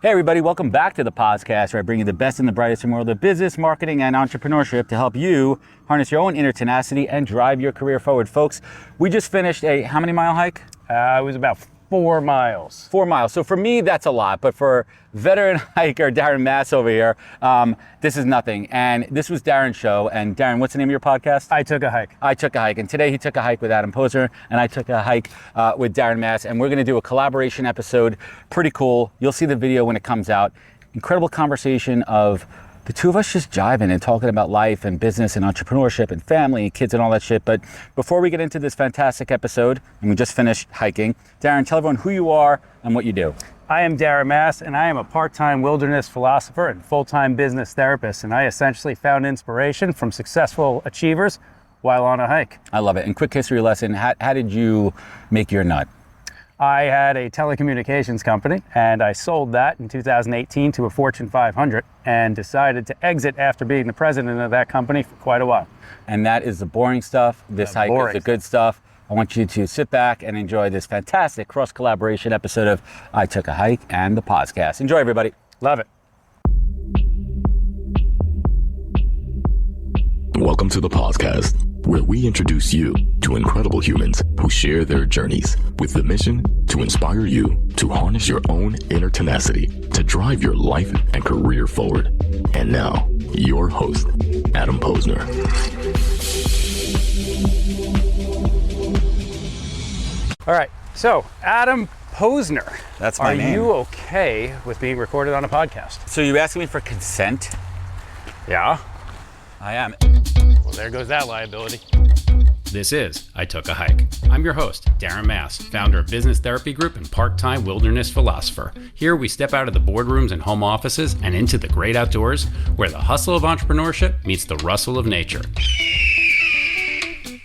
Hey everybody, welcome back to the podcast where I bring you the best and the brightest in the world of business, marketing, and entrepreneurship to help you harness your own inner tenacity and drive your career forward. Folks, we just finished a how many mile hike? It was about 4 miles. 4 miles. So for me, that's a lot, but for veteran hiker Darren Mass over here, this is nothing. And this was Darren's show. And Darren, what's the name of your podcast? I Took a Hike. I Took a Hike. And today he took a hike with Adam Posner, and I took a hike with Darren Mass. And we're going to do a collaboration episode. Pretty cool. You'll see the video when it comes out. Incredible conversation of the two of us just jiving and talking about life and business and entrepreneurship and family and kids and all that shit. But before we get into this fantastic episode, and we just finished hiking, Darren, tell everyone who you are and what you do. I am Darren Mass, and I am a part-time wilderness philosopher and full-time business therapist, and I essentially found inspiration from successful achievers while on a hike. I love it. And quick history lesson, how did you make your nut? I had a telecommunications company, and I sold that in 2018 to a Fortune 500 and decided to exit after being the president of that company for quite a while. And that is the boring stuff. This hike is the good stuff. I want you to sit back and enjoy this fantastic cross-collaboration episode of I Took a Hike and the podcast. Enjoy, everybody. Love it. Welcome to the podcast, where we introduce you to incredible humans who share their journeys with the mission to inspire you to harness your own inner tenacity to drive your life and career forward. And now, your host, Adam Posner. All right, so Adam Posner. That's my name. Are you okay with being recorded on a podcast? So you asking me for consent? Yeah. I am. Well, there goes that liability. This is I Took a Hike. I'm your host, Darren Mass, founder of Business Therapy Group and part-time wilderness philosopher. Here we step out of the boardrooms and home offices and into the great outdoors, where the hustle of entrepreneurship meets the rustle of nature.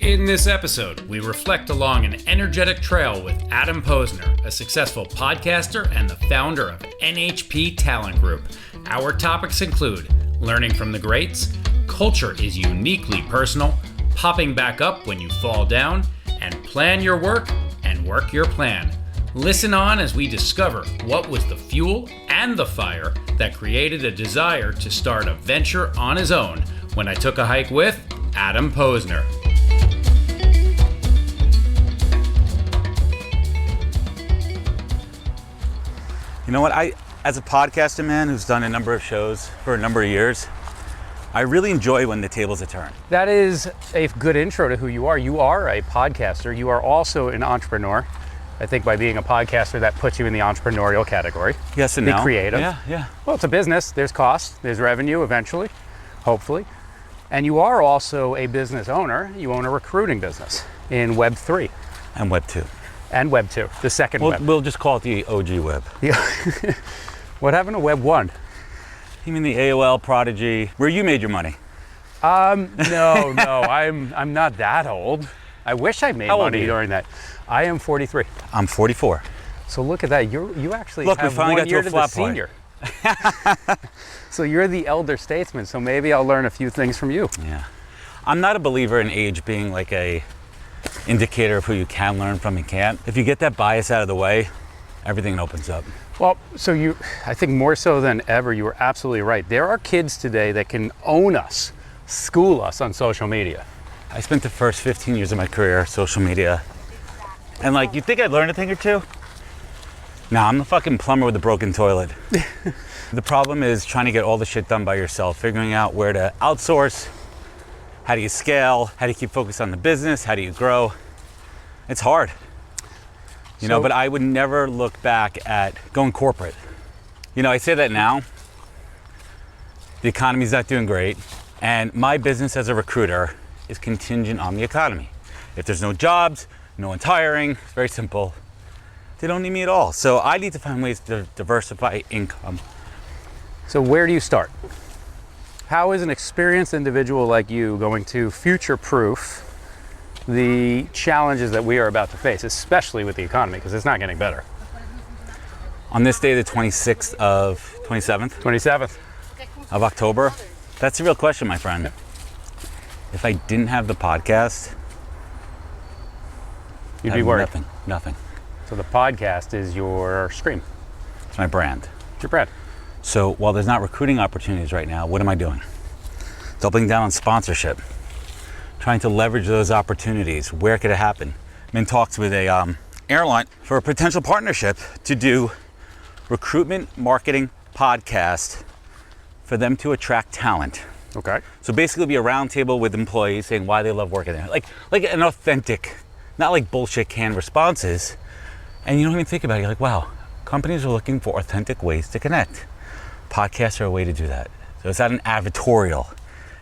In this episode, we reflect along an energetic trail with Adam Posner, a successful podcaster and the founder of NHP Talent Group. Our topics include learning from the greats, culture is uniquely personal, popping back up when you fall down, and plan your work and work your plan. Listen on as we discover what was the fuel and the fire that created a desire to start a venture on his own when I took a hike with Adam Posner. You know what? As a podcaster, man, who's done a number of shows for a number of years, I really enjoy when the tables are turned. That is a good intro to who you are. You are a podcaster. You are also an entrepreneur. I think by being a podcaster, that puts you in the entrepreneurial category. Yes and no. Be creative. Yeah. Well, it's a business. There's cost. There's revenue eventually, hopefully. And you are also a business owner. You own a recruiting business in Web 3. And Web 2. And Web 2, the second web. We'll just call it the OG web. Yeah. What happened to Web 1? You mean the AOL Prodigy, where you made your money? No, I'm not that old. I wish I made money during that. I am 43. I'm 44. So look at that. You actually Look, have we finally 1 got to year a to the flat point. senior. So you're the elder statesman. So maybe I'll learn a few things from you. Yeah. I'm not a believer in age being like a indicator of who you can learn from and can't. If you get that bias out of the way, everything opens up. Well, so I think more so than ever, you were absolutely right. There are kids today that can own us, school us on social media. I spent the first 15 years of my career social media. And like, you think I'd learn a thing or two? Nah, I'm the fucking plumber with a broken toilet. The problem is trying to get all the shit done by yourself, figuring out where to outsource, how do you scale, how do you keep focused on the business, how do you grow? It's hard. You know, but I would never look back at going corporate. You know, I say that now. The economy's not doing great, and my business as a recruiter is contingent on the economy. If there's no jobs, no one's hiring, it's very simple. They don't need me at all. So I need to find ways to diversify income. So where do you start? How is an experienced individual like you going to future-proof the challenges that we are about to face, especially with the economy, because it's not getting better? On this day, the 27th of October, that's the real question, my friend. If I didn't have the podcast, you'd be worried. Nothing. So the podcast is your stream. It's my brand. It's your brand. So while there's not recruiting opportunities right now, what am I doing? Doubling down on sponsorship, trying to leverage those opportunities. Where could it happen? I'm in talks with a airline for a potential partnership to do recruitment marketing podcast for them to attract talent. Okay. So basically be a roundtable with employees saying why they love working there. Like an authentic, not like bullshit canned responses. And you don't even think about it. You're like, wow, companies are looking for authentic ways to connect. Podcasts are a way to do that. So it's not an advertorial.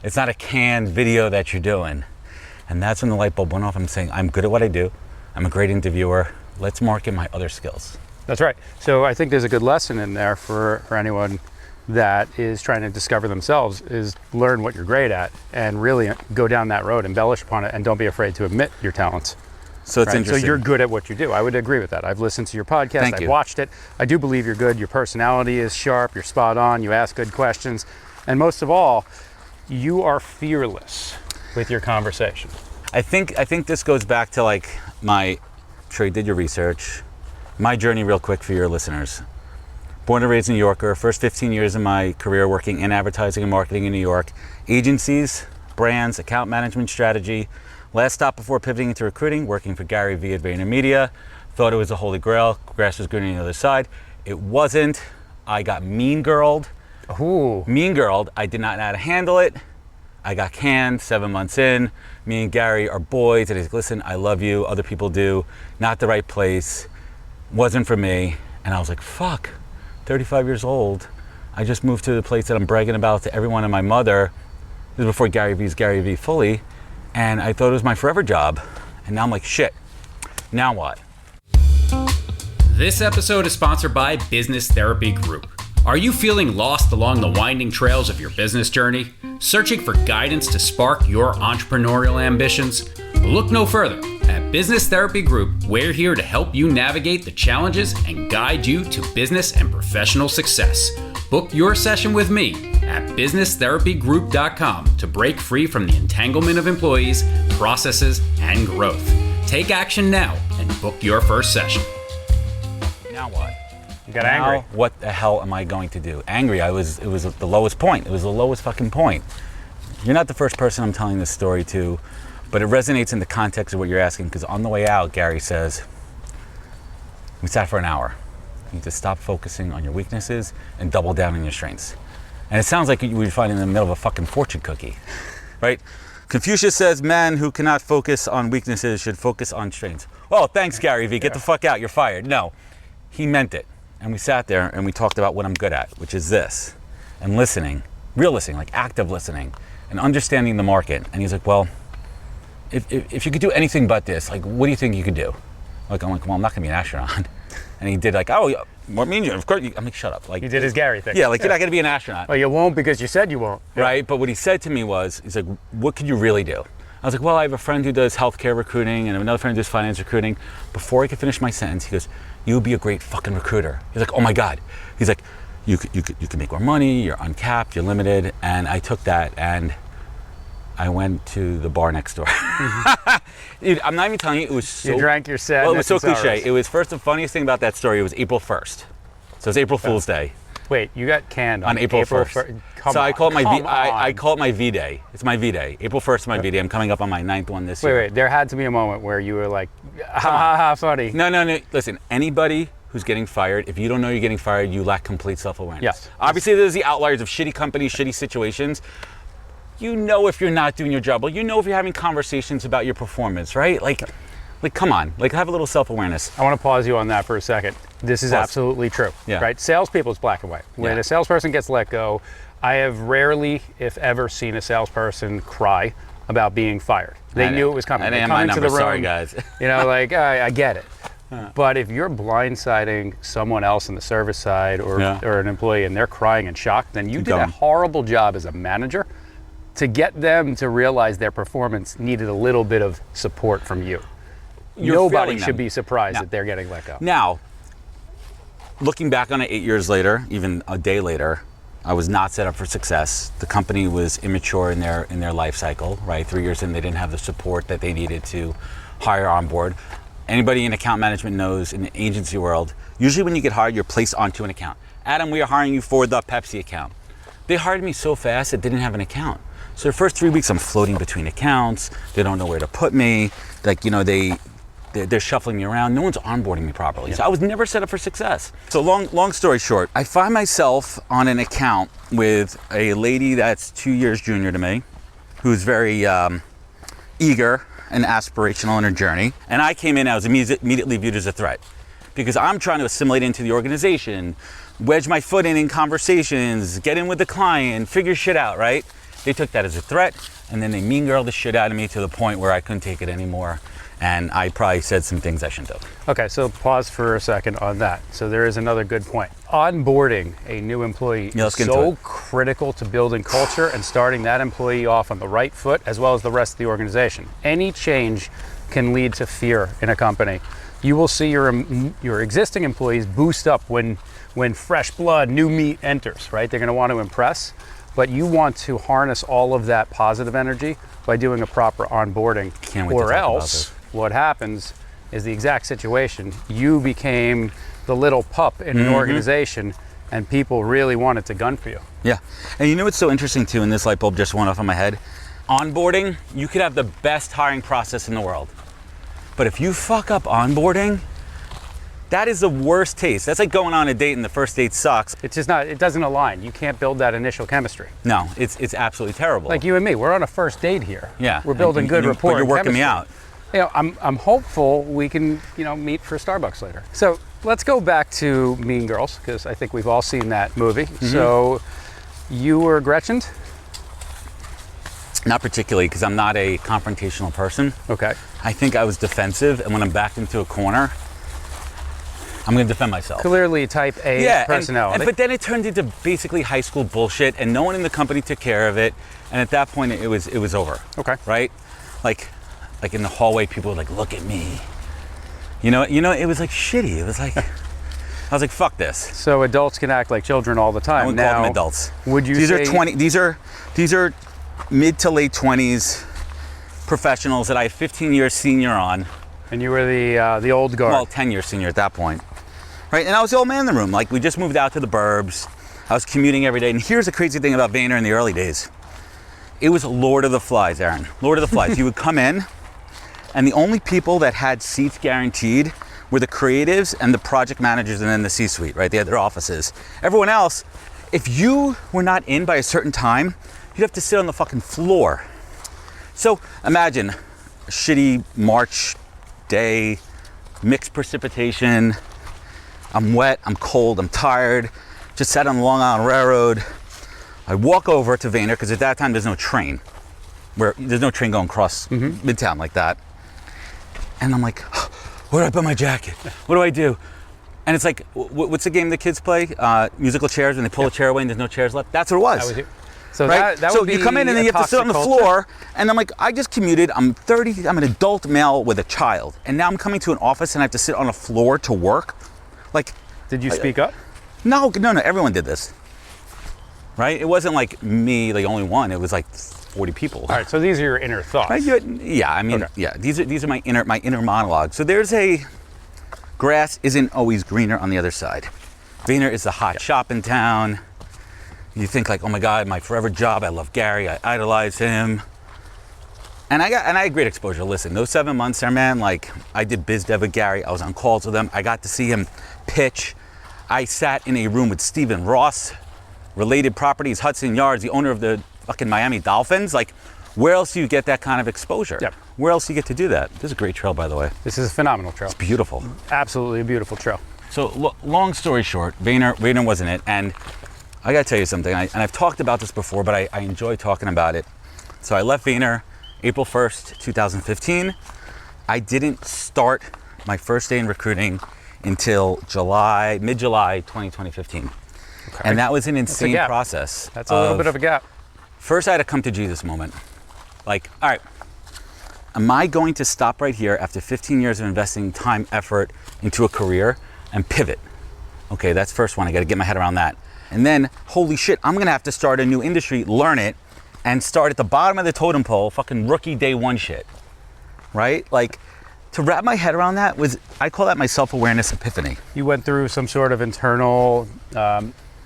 It's not a canned video that you're doing. And that's when the light bulb went off. I'm saying, I'm good at what I do. I'm a great interviewer. Let's market my other skills. That's right. So I think there's a good lesson in there for anyone that is trying to discover themselves, is learn what you're great at and really go down that road, embellish upon it, and don't be afraid to admit your talents. So it's right? interesting. So you're good at what you do. I would agree with that. I've listened to your podcast. Thank I've you. watched it. I do believe you're good. Your personality is sharp. You're spot on. You ask good questions. And most of all, you are fearless with your conversation. I think this goes back to like I'm sure you did your research, my journey real quick for your listeners. Born and raised New Yorker, first 15 years of my career working in advertising and marketing in New York, agencies, brands, account management strategy. Last stop before pivoting into recruiting, working for Gary Vee at VaynerMedia. Thought it was a holy grail, grass was greener on the other side. It wasn't. I got mean girled. Ooh. Mean girled, I did not know how to handle it. I got canned 7 months in. Me and Gary are boys, and he's like, listen, I love you, other people do. Not the right place, wasn't for me. And I was like, fuck, 35 years old. I just moved to the place that I'm bragging about to everyone and my mother. This was before Gary Vee's Gary Vee fully. And I thought it was my forever job. And now I'm like, shit, now what? This episode is sponsored by Business Therapy Group. Are you feeling lost along the winding trails of your business journey? Searching for guidance to spark your entrepreneurial ambitions? Look no further. At Business Therapy Group, we're here to help you navigate the challenges and guide you to business and professional success. Book your session with me at businesstherapygroup.com to break free from the entanglement of employees, processes, and growth. Take action now and book your first session. Now what? You got angry. Now, what the hell am I going to do? Angry, it was at the lowest point. It was the lowest fucking point. You're not the first person I'm telling this story to, but it resonates in the context of what you're asking, because on the way out, Gary says, we sat for an hour. You need to stop focusing on your weaknesses and double down on your strengths. And it sounds like you would find in the middle of a fucking fortune cookie, right? Confucius says men who cannot focus on weaknesses should focus on strengths. Oh, thanks, Gary Vee. Get the fuck out. You're fired. No, he meant it. And we sat there and we talked about what I'm good at, which is this, and listening, real listening, like active listening, and understanding the market. And he's like, well, if you could do anything but this, like, what do you think you could do? I'm like, well, I'm not gonna be an astronaut. And he did like, oh, what mean you? Of course, I'm like, shut up. Like, He did his Gary thing. yeah, like you're not gonna be an astronaut, Well, you won't because you said you won't. right? But what he said to me was, he's like, what could you really do? I was like, well, I have a friend who does healthcare recruiting and another friend who does finance recruiting. Before I could finish my sentence, he goes, you would be a great fucking recruiter. He's like, oh my God. He's like, you could make more money, you're uncapped, you're limited. And I took that and I went to the bar next door. Dude, I'm not even telling you, it was so... You drank your sadness. Well, it was so and sorrows. cliche. It was first, the funniest thing about that story, it was April 1st. So it's April Fool's Day. Wait, you got canned On April 1st. So I call it I call it my V-Day. It's my V-Day. April 1st is my V-Day. I'm coming up on my 9th one this year. Wait, there had to be a moment where you were like, ha ha ha, funny. No. Listen, anybody who's getting fired, if you don't know you're getting fired, you lack complete self-awareness. Yes. Obviously, there's the outliers of shitty companies, shitty situations. You know if you're not doing your job. Well, you know if you're having conversations about your performance, right? Like come on. Like, have a little self-awareness. I want to pause you on that for a second. This is Pause. absolutely true, Yeah. right? Salespeople is black and white. When Yeah. a salesperson gets let go, I have rarely, if ever, seen a salesperson cry about being fired. They knew it was coming. I They didn't come have my into number. the room, Sorry, guys. you know, like, I get it. But if you're blindsiding someone else in the service side or an employee and they're crying in shock, then you did a going. horrible job as a manager to get them to realize their performance needed a little bit of support from you. You're Nobody failing should them. be surprised No. that they're getting let go. Now, looking back on it 8 years later, even a day later, I was not set up for success. The company was immature in their life cycle, right? 3 years in, they didn't have the support that they needed to hire on board. Anybody in account management knows in the agency world, usually when you get hired, you're placed onto an account. Adam, we are hiring you for the Pepsi account. They hired me so fast, it didn't have an account. So the first 3 weeks, I'm floating between accounts. They don't know where to put me. Like, you know, they're shuffling me around. No one's onboarding me properly. So I was never set up for success. So long story short, I find myself on an account with a lady that's 2 years junior to me, who's very eager and aspirational in her journey. And I came in, I was immediately viewed as a threat because I'm trying to assimilate into the organization, wedge my foot in conversations, get in with the client, figure shit out, right? They took that as a threat, and then they mean girled the shit out of me to the point where I couldn't take it anymore. And I probably said some things I shouldn't have. Okay, so pause for a second on that. So there is another good point. Onboarding a new employee is so critical to building culture and starting that employee off on the right foot, as well as the rest of the organization. Any change can lead to fear in a company. You will see your existing employees boost up when fresh blood, new meat enters, right? They're gonna want to impress. But you want to harness all of that positive energy by doing a proper onboarding. Can't wait to talk about this. What happens is the exact situation. You became the little pup in an organization, and people really wanted to gun for you. Yeah, and you know what's so interesting too, and this light bulb just went off in my head? Onboarding, you could have the best hiring process in the world. But if you fuck up onboarding, that is the worst taste. That's like going on a date and the first date sucks. It's just not, it doesn't align. You can't build that initial chemistry. No, it's absolutely terrible. Like you and me, we're on a first date here. Yeah. We're building good rapport. But you're working me chemistry. out. You know, I'm hopeful we can, you know, meet for Starbucks later. So let's go back to Mean Girls, because I think we've all seen that movie. So you were Gretchened? Not particularly, because I'm not a confrontational person. Okay. I think I was defensive, and when I'm backed into a corner, I'm going to defend myself. Clearly type A personality. But then it turned into basically high school bullshit, and no one in the company took care of it. And at that point, it was over. Okay. Right? Like in the hallway, people were like, "Look at me." You know, it was like shitty. It was like, I was like, "Fuck this." So adults can act like children all the time. I wouldn't call them adults. Would you these say are these are mid to late 20s professionals that I have 15 years senior on. And you were the old guard. Well, 10 years senior at that point. Right, and I was the old man in the room. Like, we just moved out to the burbs. I was commuting every day. And here's the crazy thing about Vayner in the early days. It was Lord of the Flies, Aaron. Lord of the Flies. You would come in, and the only people that had seats guaranteed were the creatives and the project managers and then the C-suite, right? They had their offices. Everyone else, if you were not in by a certain time, you'd have to sit on the fucking floor. So imagine a shitty March day, mixed precipitation. I'm wet, I'm cold, I'm tired, just sat on the Long Island Railroad. I walk over to Vayner, because at that time there's no train. There's no train going across Midtown like that. And I'm like, where do I put my jacket? What do I do? And it's like, what's the game the kids play? Musical chairs, when they pull a chair away and there's no chairs left? That's what it was. That was it. So right? that so would be you come in and then you have to sit on the floor, and I'm like, I just commuted, I'm 30, I'm an adult male with a child, and now I'm coming to an office and I have to sit on a floor to work? Like, did you speak up? No, everyone did this. Right? It wasn't like me, like only one, it was like 40 people. All right, so these are your inner thoughts. Right? Yeah, I mean, yeah, these are my inner monologue. So there's grass isn't always greener on the other side. Vayner is the hot shop in town. You think like, oh my God, my forever job, I love Gary, I idolize him. And I had great exposure. Listen, those 7 months there, man, like I did biz dev with Gary, I was on calls with him, I got to see him pitch. I sat in a room with Stephen Ross, Related Properties, Hudson Yards, the owner of the fucking Miami Dolphins. Like, where else do you get that kind of exposure? Yep. Where else do you get to do that? This is a great trail, by the way. This is a phenomenal trail. It's beautiful. Absolutely a beautiful trail. So long story short, Vayner wasn't it. And I gotta tell you something, and I've talked about this before, but I enjoy talking about it. So I left Vayner April 1st, 2015. I didn't start my first day in recruiting until mid-July 2015. Okay. And that was an insane process. That's a little bit of a gap. First, I had a come to Jesus moment. Like, all right, am I going to stop right here after 15 years of investing time, effort into a career and pivot? Okay, that's first one. I got to get my head around that. And then, holy shit, I'm going to have to start a new industry, learn it, and start at the bottom of the totem pole, fucking rookie day one shit. Right? Like, to wrap my head around that I call that my self-awareness epiphany. You went through some sort of internal,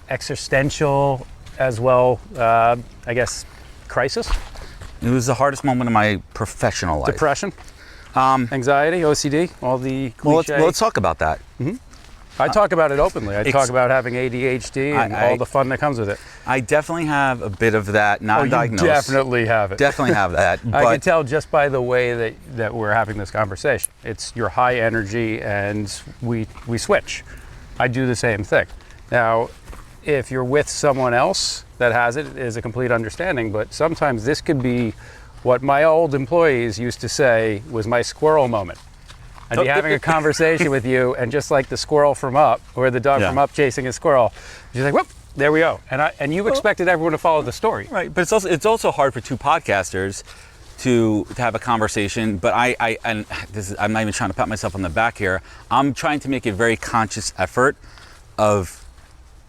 existential as well, I guess, crisis? It was the hardest moment of my professional life. Depression? Anxiety, OCD, all the cliche. Well, let's talk about that. I talk about it openly. I talk about having ADHD and all the fun that comes with it. I definitely have a bit of that, not diagnosed. You definitely have it. Definitely have that. I can tell just by the way that we're having this conversation. It's your high energy and we switch. I do the same thing. Now, if you're with someone else that has it, is a complete understanding, but sometimes this could be what my old employees used to say was my squirrel moment. I'd be having a conversation with you, and just like the squirrel from Up, or the dog from Up chasing a squirrel, you're like, whoop, there we go. And you expected everyone to follow the story. Right, but it's also hard for two podcasters to have a conversation, but I'm not even trying to pat myself on the back here. I'm trying to make a very conscious effort of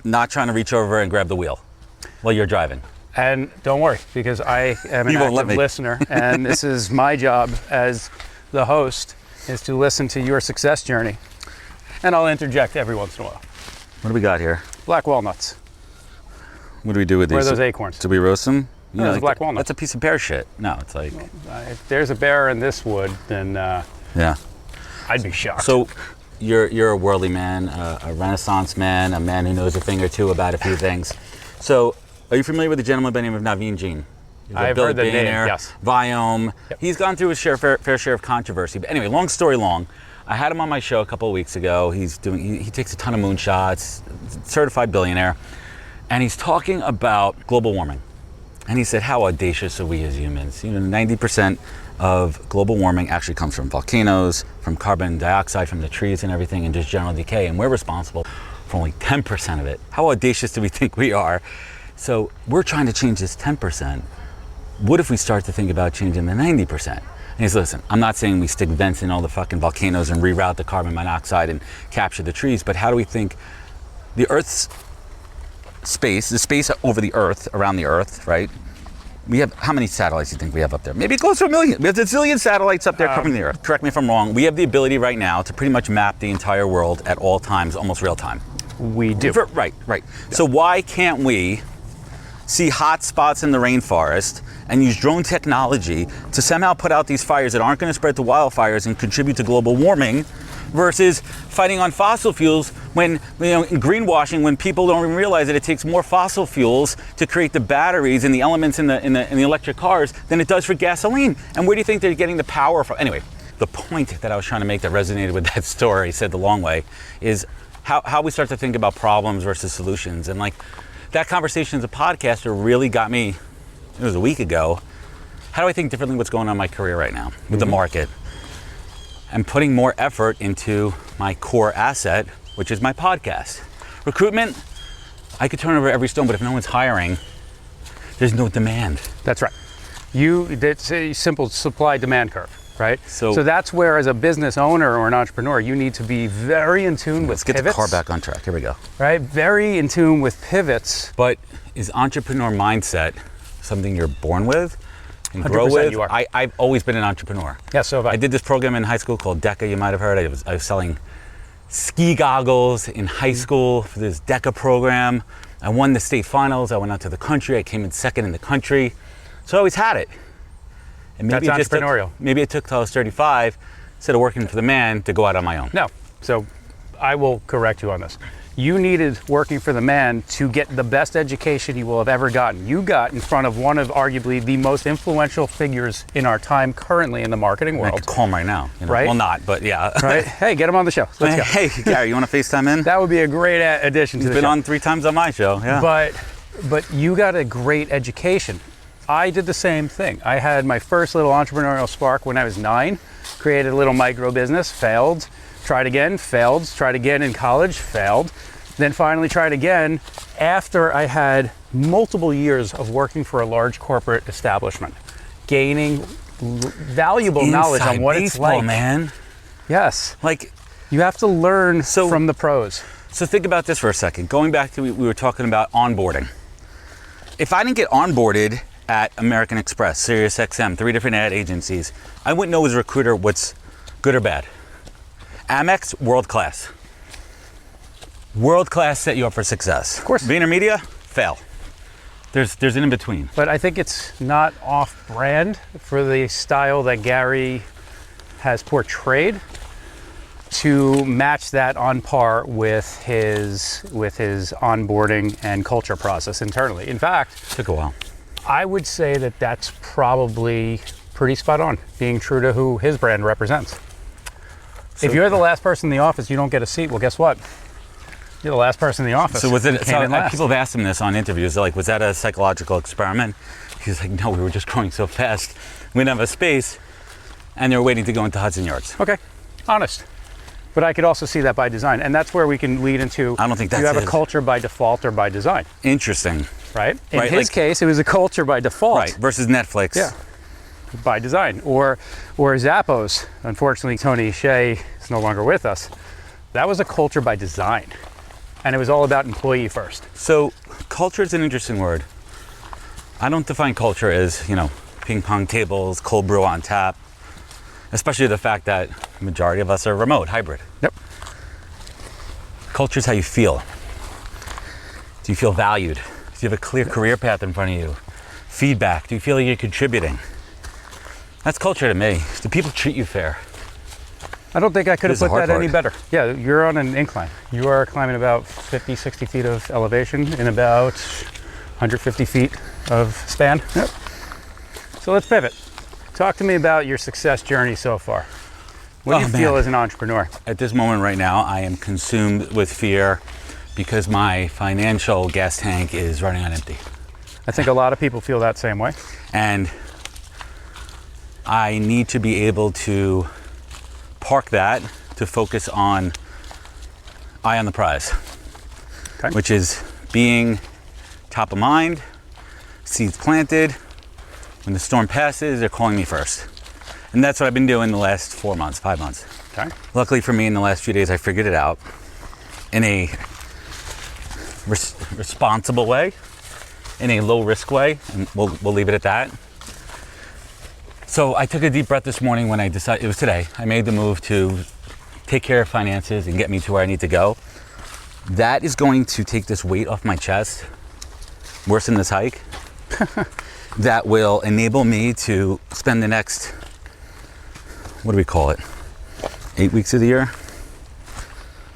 not trying to reach over and grab the wheel while you're driving. And don't worry, because I am an active listener, and this is my job as the host, is to listen to your success journey. And I'll interject every once in a while. What do we got here? Black walnuts. What do we do with these? Where are those acorns? Do we roast them? No, those are black walnuts. That's a piece of bear shit. No, it's like... If there's a bear in this wood, then yeah, I'd be shocked. So you're a worldly man, a Renaissance man, a man who knows a thing or two about a few things. So are you familiar with the gentleman by the name of Naveen Jain? I've heard the name, yes. Viome. Yep. He's gone through his fair share of controversy. But anyway, long story long, I had him on my show a couple of weeks ago. He takes a ton of moonshots, certified billionaire, and he's talking about global warming. And he said, how audacious are we as humans? 90% of global warming actually comes from volcanoes, from carbon dioxide from the trees and everything, and just general decay. And we're responsible for only 10% of it. How audacious do we think we are? So we're trying to change this 10%. What if we start to think about changing the 90%? And he says, listen, I'm not saying we stick vents in all the fucking volcanoes and reroute the carbon monoxide and capture the trees, but how do we think the Earth's space, the space over the Earth, around the Earth, right? We have, how many satellites do you think we have up there? Maybe close to 1 million. We have a zillion satellites up there covering the Earth. Correct me if I'm wrong. We have the ability right now to pretty much map the entire world at all times, almost real time. We do. Right. Yeah. So why can't we see hot spots in the rainforest and use drone technology to somehow put out these fires that aren't going to spread to wildfires and contribute to global warming, versus fighting on fossil fuels when, in greenwashing, when people don't even realize that it takes more fossil fuels to create the batteries and the elements in the electric cars than it does for gasoline. And where do you think they're getting the power from? Anyway, the point that I was trying to make that resonated with that story, said the long way, is how we start to think about problems versus solutions. And like that conversation as a podcaster really got me, it was a week ago, how do I think differently what's going on in my career right now with the market? And putting more effort into my core asset, which is my podcast. Recruitment, I could turn over every stone, but if no one's hiring, there's no demand. That's right. It's a simple supply-demand curve, right? So that's where, as a business owner or an entrepreneur, you need to be very in tune with pivots. Let's get the car back on track. Here we go. Right? Very in tune with pivots. But is entrepreneur mindset something you're born with and grow with? You are. I've always been an entrepreneur. Yeah, so have I. I did this program in high school called DECA, you might have heard. I was selling ski goggles in high school for this DECA program. I won the state finals. I went out to the country. I came in second in the country. So I always had it. And maybe that's entrepreneurial. Maybe it took till I was 35, instead of working for the man, to go out on my own. No. So I will correct you on this. You needed working for the man to get the best education you will have ever gotten. You got in front of one of arguably the most influential figures in our time currently in the marketing world. I could call him right now. Right? Well, not, but yeah. Right? Hey, get him on the show. Let's go. Hey, Gary, you want to FaceTime in? That would be a great addition to the show. He's been on 3 times on my show, yeah. But you got a great education. I did the same thing. I had my first little entrepreneurial spark when I was 9, created a little micro business, failed, tried again, failed, tried again in college, failed, then finally tried again after I had multiple years of working for a large corporate establishment, gaining valuable knowledge on what it's like. Man. Yes. Like, you have to learn from the pros. So think about this for a second. Going back to, we were talking about onboarding. If I didn't get onboarded at American Express, SiriusXM, 3 different ad agencies, I wouldn't know as a recruiter what's Good or bad? Amex, world class. World class set you up for success. Of course. VaynerMedia, fail. There's an in-between. But I think it's not off-brand for the style that Gary has portrayed to match that on par with his onboarding and culture process internally. In fact, Took a while. I would say that that's probably pretty spot on, being true to who his brand represents. If you're the last person in the office, you don't get a seat. Well, guess what? You're the last person in the office. So was it? Came in last. People have asked him this on interviews. They're like, was that a psychological experiment? He's like, no, we were just growing so fast. We didn't have a space, and they were waiting to go into Hudson Yards. Okay, honest. But I could also see that by design, and that's where we can lead into. I don't think you that's have it. a culture by default or by design, Interesting. right? In Right, his like- case, it was a culture by default. Right. Versus Netflix. Yeah. By design, or Zappos. Unfortunately, Tony Shea is no longer with us. That was a culture by design, and it was all about employee first. So culture is an interesting word. I don't define culture as, ping pong tables, cold brew on tap, especially the fact that the majority of us are remote, hybrid. Yep. Culture is how you feel. Do you feel valued? Do you have a clear career path in front of you? Feedback. Do you feel like you're contributing? That's culture to me. Do people treat you fair? I don't think I could have This is put the that hard any part. better. Yeah, you're on an incline. You are climbing about 50, 60 feet of elevation in about 150 feet of span. Yep. So let's pivot. Talk to me about your success journey so far. What do you feel as an entrepreneur? At this moment right now, I am consumed with fear because my financial gas tank is running on empty. I think a lot of people feel that same way. And I need to be able to park that to focus on eye on the prize, Okay. which is being top of mind, seeds planted. When the storm passes, they're calling me first. And that's what I've been doing the last 4 months, 5 months. Okay. Luckily for me, in the last few days, I figured it out in a responsible way, in a low risk way, and we'll leave it at that. So I took a deep breath this morning when I decided, it was today, I made the move to take care of finances and get me to where I need to go. That is going to take this weight off my chest, worse than this hike, that will enable me to spend the next, what do we call it, 8 weeks of the year?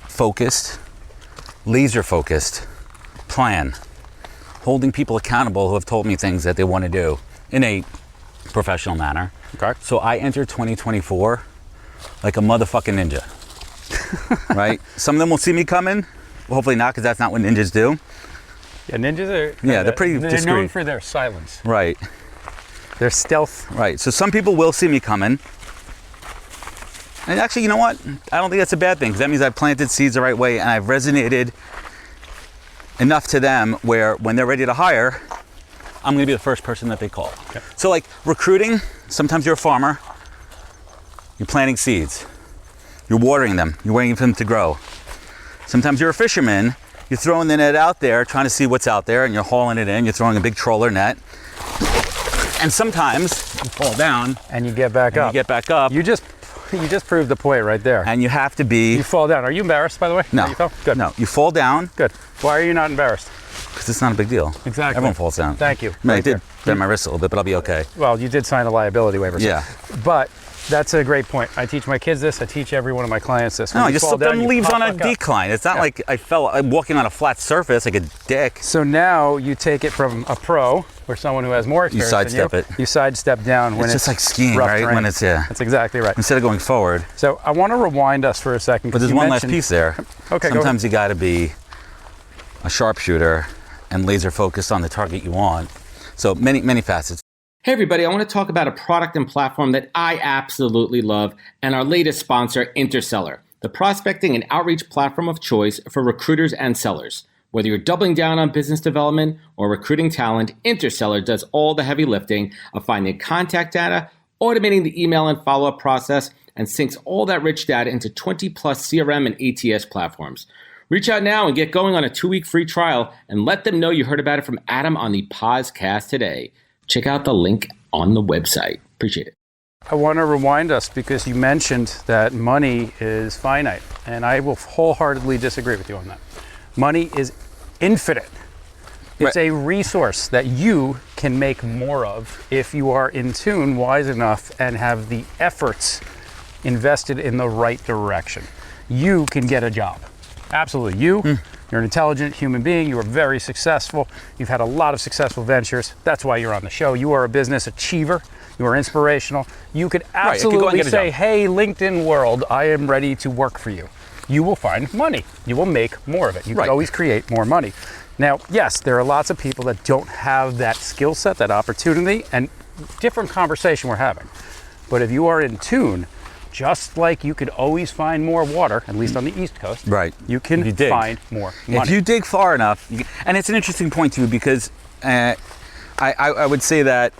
Focused, laser focused, plan, holding people accountable who have told me things that they want to do in a professional manner. Okay. So I enter 2024 like a motherfucking ninja, right? Some of them will see me coming. Well, hopefully not, because that's not what ninjas do. Yeah, ninjas are. Yeah, they're pretty They're discreet. known for their silence. Right, Their stealth. right. So some people will see me coming. And actually, you know what? I don't think that's a bad thing, because that means I've planted seeds the right way and I've resonated enough to them where when they're ready to hire, I'm going to be the first person that they call. Okay. So like recruiting, sometimes you're a farmer, you're planting seeds, you're watering them, you're waiting for them to grow. Sometimes you're a fisherman, you're throwing the net out there, trying to see what's out there, and you're hauling it in, you're throwing a big trawler net. And sometimes you fall down, And you get back and up. you get back up, You just proved the point right there. and you have to be, You fall down. Are you embarrassed, by the way? no, that you fell? Good. no, you fall down, Good. Why are you not embarrassed? because it's not a big deal. Exactly. Everyone falls down. Thank you. I mean, I Right did there. bend my wrist a little bit, but I'll be okay. Well, you did sign a liability waiver. so- Yeah. But that's a great point. I teach my kids this. I teach every one of my clients this. When No, you you fall slipped down, on you leaves pop on a back up. decline. It's not Yeah. like I'm walking on a flat surface like a dick. So now you take it from a pro, or someone who has more experience sidestep than it. You sidestep down when It's just like skiing, rough right? terrain. When it's, yeah. That's exactly right. Instead of going forward. So I want to rewind us for a second. But there's one last piece there. Okay, go Sometimes you got to be a sharpshooter and laser focused on the target you want. So many facets. Hey everybody, I want to talk about a product and platform that I absolutely love and our latest sponsor, Interseller, the prospecting and outreach platform of choice for recruiters and sellers. Whether you're doubling down on business development or recruiting talent, Interseller does all the heavy lifting of finding contact data, automating the email and follow-up process, and syncs all that rich data into 20 plus CRM and ATS platforms. Reach out now and get going on a 2-week free trial and let them know you heard about it from Adam on the podcast today. Check out the link on the website. Appreciate it. I want to rewind us because you mentioned that money is finite, and I will wholeheartedly disagree with you on that. Money is infinite. It's a resource that you can make more of if you are in tune, wise enough, and have the efforts invested in the right direction. You can get a job. Absolutely. You're an intelligent human being. You are very successful. You've had a lot of successful ventures. That's why you're on the show. You are a business achiever. You are inspirational. You could absolutely say, hey, LinkedIn world, I am ready to work for you. You will find money. You will make more of it. You can always create more money. Now, yes, there are lots of people that don't have that skill set, that opportunity, and different conversation we're having. But if you are in tune, just like you could always find more water, at least on the East Coast, you can find more money. If you dig far enough, and it's an interesting point too, because I would say that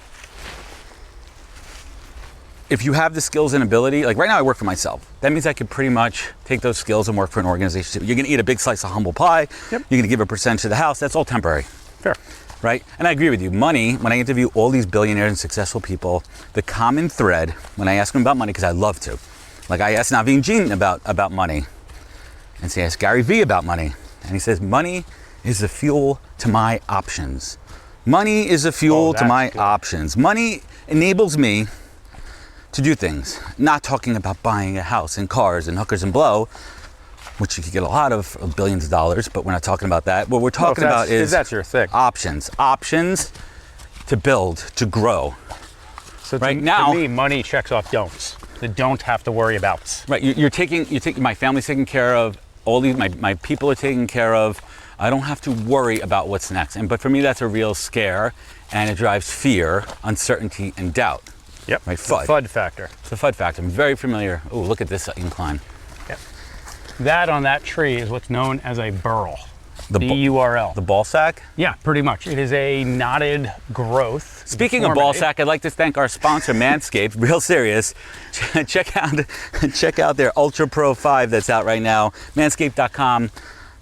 if you have the skills and ability, like right now I work for myself. That means I could pretty much take those skills and work for an organization. You're gonna eat a big slice of humble pie. You're gonna give a percentage to the house. That's all temporary. Fair. Right? And I agree with you. Money, when I interview all these billionaires and successful people, the common thread, when I ask them about money, because I love to, like I asked Naveen Jean about money, and so I asked Gary Vee about money, and he says, money is the fuel to my options. Money is the fuel to my options. Money enables me to do things. Not talking about buying a house and cars and hookers and blow, which you could get a lot of billions of dollars, but we're not talking about that. What we're talking about is that's your thing. Options to build, to grow. So right now, to me, money checks off don'ts. The don't have to worry about. Right, you're taking my family's taken care of. All these my people are taken care of. I don't have to worry about what's next. But for me, that's a real scare, and it drives fear, uncertainty, and doubt. Yep. Right, FUD. FUD factor. It's the FUD factor. I'm very familiar. Oh, look at this incline. Yep. That on that tree is what's known as a burl. B-U-R-L. The ball sack? Yeah, pretty much. It is a knotted growth. Speaking of ball sack, I'd like to thank our sponsor, Manscaped. Real serious. Check out their Ultra Pro 5 that's out right now. Manscaped.com.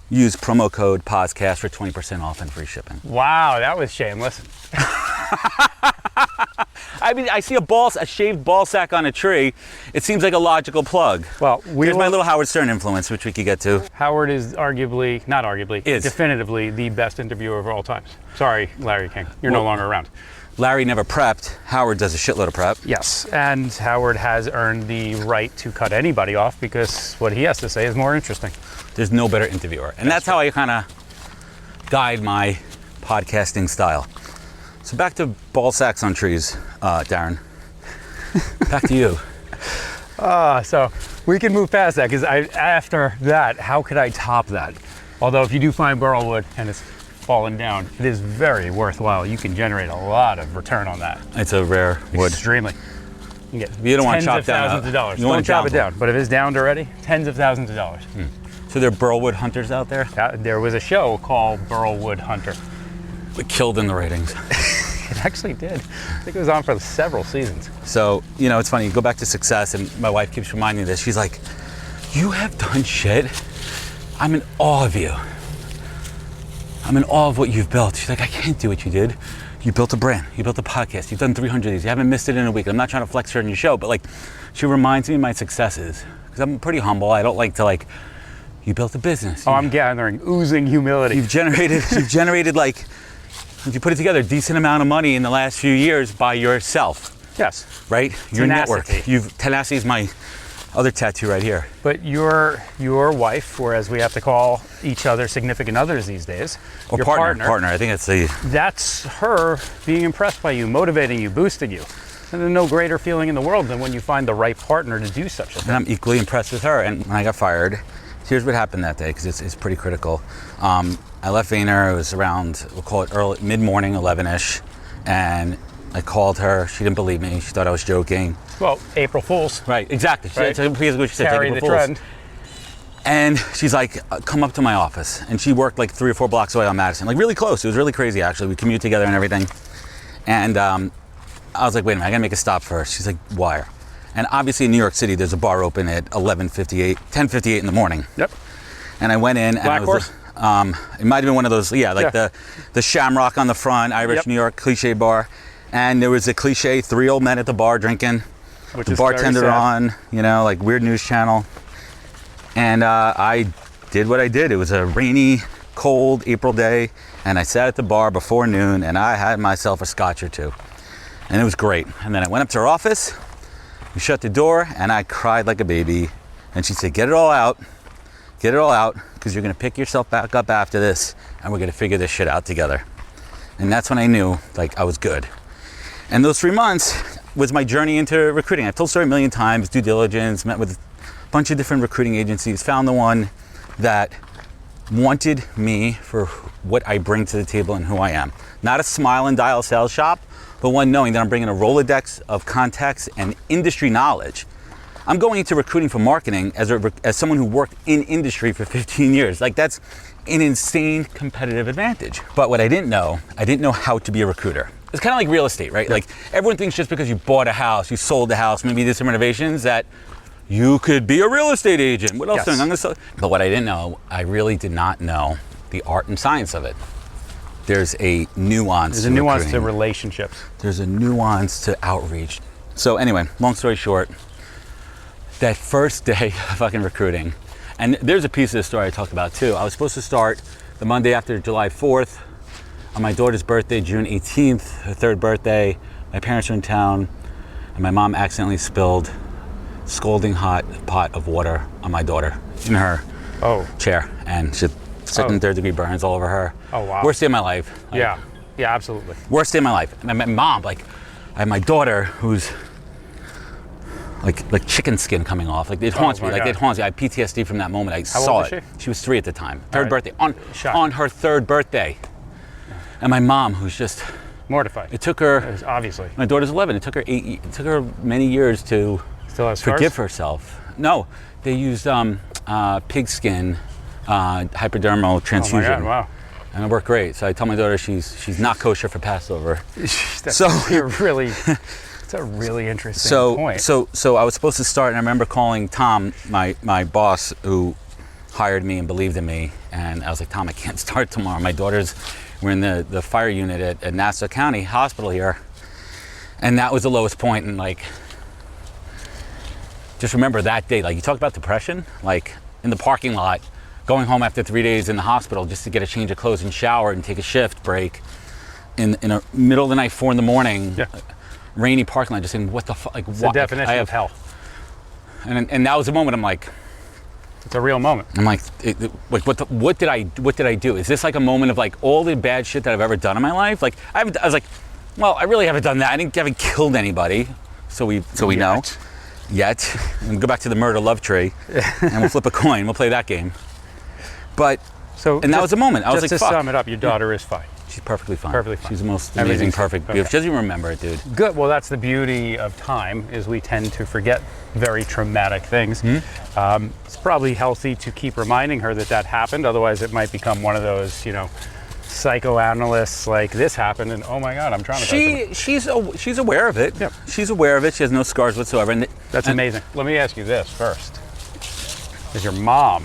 Use promo code PODCAST for 20% off and free shipping. Wow, that was shameless. I mean, I see a shaved ball sack on a tree. It seems like a logical plug. Well, here's my little Howard Stern influence, which we could get to. Howard is definitively the best interviewer of all times. Sorry, Larry King, you're no longer around. Larry never prepped. Howard does a shitload of prep. Yes, and Howard has earned the right to cut anybody off because what he has to say is more interesting. There's no better interviewer. And that's how I kind of guide my podcasting style. So back to ball sacks on trees, Darren. Back to you. So we can move past that because after that, how could I top that? Although if you do find burl wood and it's fallen down, it is very worthwhile. You can generate a lot of return on that. It's a rare wood. Extremely. You get you don't want to chop tens of down thousands of dollars. Don't chop it down. But if it's downed already, tens of thousands of dollars. So there are burlwood hunters out there? There was a show called Burlwood Hunter. It killed in the ratings. It actually did. I think it was on for several seasons. So, it's funny, you go back to success, and my wife keeps reminding me of this. She's like, you have done shit. I'm in awe of you. I'm in awe of what you've built. She's like, I can't do what you did. You built a brand. You built a podcast. You've done 300 of these. You haven't missed it in a week. I'm not trying to flex her in your show, but she reminds me of my successes. Because I'm pretty humble. I don't like to you built a business. I'm gathering, oozing humility. You've generated if you put it together, a decent amount of money in the last few years by yourself. Yes. Right? Your tenacity. Network. Tenacity is my other tattoo right here. But your wife, or as we have to call each other significant others these days, or your partner. I think that's her being impressed by you, motivating you, boosting you. And there's no greater feeling in the world than when you find the right partner to do such a thing. And I'm equally impressed with her. And when I got fired, here's what happened that day, because it's pretty critical. I left Vayner. It was around, we'll call it early, mid-morning, 11-ish. And I called her. She didn't believe me. She thought I was joking. Well, April Fools. Right, exactly. Right. Basically what she said, carry the trend. And she's like, come up to my office. And she worked 3 or 4 blocks away on Madison. Really close. It was really crazy, actually. We commute together and everything. And I was like, wait a minute, I gotta make a stop first. She's like, why? And obviously in New York City, there's a bar open at 10:58 in the morning. Yep. And I went in. Black Horse? It might have been one of those, the Shamrock on the front, Irish New York cliche bar. And there was a cliche 3 old men at the bar drinking. which the is very bartender sad. on, you know, like weird news channel. And I did what I did. It was a rainy, cold April day, and I sat at the bar before noon, and I had myself a scotch or two. And it was great. And then I went up to her office, we shut the door, and I cried like a baby. And she said, get it all out, because you're gonna pick yourself back up after this, and we're gonna figure this shit out together. And that's when I knew, like, I was good. And those 3 months was my journey into recruiting. I've told the story a million times, due diligence, met with a bunch of different recruiting agencies, found the one that wanted me for what I bring to the table and who I am. Not a smile and dial sales shop, but one knowing that I'm bringing a Rolodex of contacts and industry knowledge. I'm going into recruiting for marketing as someone who worked in industry for 15 years. Like, that's an insane competitive advantage. But what I didn't know how to be a recruiter. It's kind of like real estate, right? Like, everyone thinks just because you bought a house, you sold a house, maybe did some renovations, that you could be a real estate agent. What else? Yes. I'm gonna sell. But what I didn't know, I really did not know the art and science of it. There's a nuance. There's a nuance to relationships. There's a nuance to outreach. So anyway, long story short, that first day of fucking recruiting, and there's a piece of the story I talk about too. I was supposed to start the Monday after July 4th, on my daughter's birthday, June 18th, her 3rd birthday. My parents were in town, and my mom accidentally spilled scalding hot pot of water on my daughter in her chair, and she had 2nd, 3rd degree burns all over her. Oh, wow. Worst day of my life. Like, yeah, absolutely. worst day of my life. And my mom, like, I have my daughter who's like chicken skin coming off. Like, it haunts me. my Like, God. it haunts me. I have PTSD from that moment. I How saw old it. was She was 3 at the time. 3rd right. birthday. Shocked. On her 3rd birthday. And my mom, who's just, Mortified. it took her, Obviously. my daughter's 11. It took her many years to Still has scars? forgive herself. No, they used pigskin hypodermal transfusion. Oh my God, wow. And it worked great. So I tell my daughter she's not kosher for Passover. That's So- it's a really interesting point. So I was supposed to start, and I remember calling Tom, my boss, who hired me and believed in me, and I was like, Tom, I can't start tomorrow. We're in the fire unit at Nassau County Hospital here, and that was the lowest point. And like, just remember that day, like, you talk about depression, like in the parking lot, going home after 3 days in the hospital just to get a change of clothes and shower and take a shift break in a middle of the night, 4 a.m, rainy parking lot, just saying, what the fuck, like, It's what? the definition of hell. And that was the moment I'm like, It's a real moment. what did I do? Is this like a moment of like all the bad shit that I've ever done in my life? Like, I was like, well, I really haven't done that. I haven't killed anybody. So we know. Yet. And go back to the murder love tree, and we'll flip a coin. We'll play that game. But, and that was the moment. I was like, just to fuck. sum it up, your daughter is fine. She's perfectly fine. Perfectly fine. She's the most Everything's amazing, perfect, okay. beautiful. She doesn't even remember it, dude. Good. Well, that's the beauty of time, is we tend to forget very traumatic things. It's probably healthy to keep reminding her that happened. Otherwise, it might become one of those, psychoanalysts, like, this happened, and oh my God, I'm traumatized. She's aware of it. Yep. She's aware of it. She has no scars whatsoever. That's amazing. Let me ask you this first. Is your mom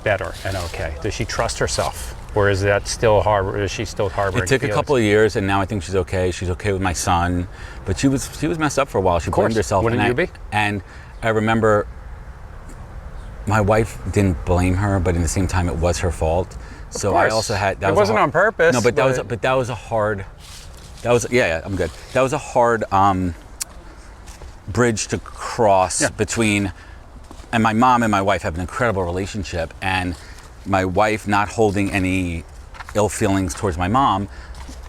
better and okay? Does she trust herself? Or is that still is she still harboring It took a feelings? couple of years, and now I think she's okay. She's okay with my son, but she was messed up for a while. She blamed herself. Wouldn't you be? And I remember my wife didn't blame her, but in the same time, it was her fault. So I course. also had that. It wasn't on purpose. No, but that was a hard. That was I'm good. That was a hard bridge to cross between. And my mom and my wife have an incredible relationship, and my wife not holding any ill feelings towards my mom,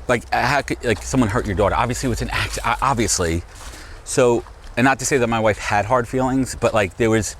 like, how could, like, someone hurt your daughter? Obviously, it was an act. Obviously, so, and not to say that my wife had hard feelings, but like there was